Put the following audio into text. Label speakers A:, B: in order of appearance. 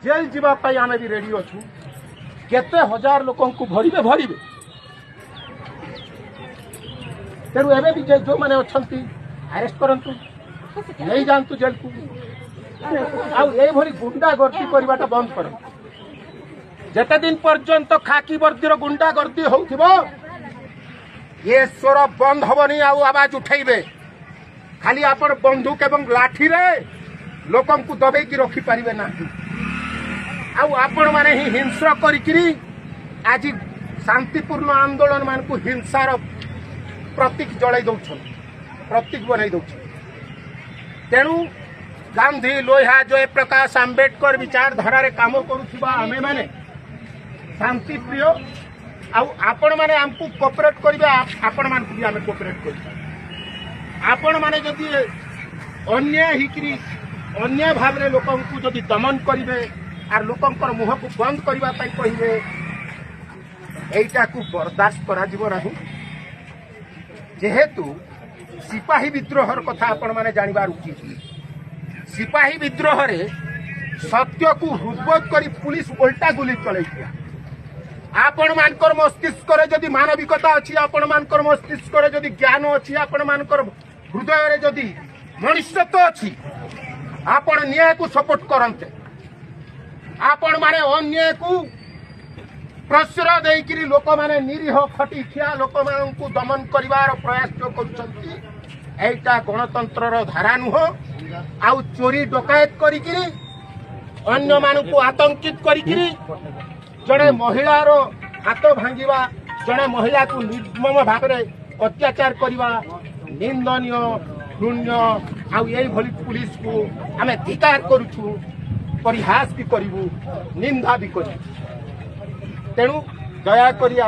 A: jail जीवाई आम भी ready अच्छु केते हजार लोक भरवे भरवे तेणु एवं भी जो मैंने अच्छा अरेस्ट करतु नहीं जातु जेल को आई गुंडा गर्दी करवाटा बंद कर जेते दिन पर्यंत खाकी वर्दीर गुंडा गर्दी हो ये स्वर बंद हबनी आवाज उठेबे खाली आपण बंदूक एवं लाठी रे लोकन को दबेकी रखी पारिबे ना आपण माने ही हिंसा करी आज शांतिपूर्ण आंदोलन मान को हिंसार प्रतीक जड़ाई दौन प्रतीक बनई दौन तेणु गांधी लोहा जयप्रकाश आंबेडकर विचारधारा रे काम करुवा आमे माने शांति प्रिय आपण माने हमको कोऑपरेट करिवे आपण मान को भी आमे कोऑपरेट करिवे आपण माने जदि अन्याय हिकरी अन्याय भाव रे लोकन को जदि दमन करिवे आर लोकंकर मुह को बंद करबा पई कहिवे एटा को बर्दाश्त करा जीवो नाही जेहेतु सिपाही विद्रोहर कथा आपण माने जानिबार उचित सिपाही विद्रोह रे सत्य को हृदबोध करी पुलिस उल्टा गुली चलैतिया आपण मानकर मस्तिष्क रे जदि मानविकता अछि आपण मानकर मस्तिष्क रे जदि ज्ञान अछि आपण मानकर हृदय रे जदि मनुष्यत्व अछि आपण न्याय को सपोर्ट करन्ते आपण माने अन्याय को प्रश्रय देकरी लोक माने निरीह खटी खिया लोक मान को दमन करिवार प्रयास जो करुछंती एटा गणतंत्र रो धारा नुह आउ चोरी डकायत करिकरी अन्य मान को आतंकित करिकरी जड़े महिला रो हाथ भांगिवा जड़े महिला को निर्मम भाव रे अत्याचार करिवा निंदनीय घृण्य आउ एई भली पुलिस को आमे धिकार करूछु परिहास भी करू निंदा भी करू तेणु दया करी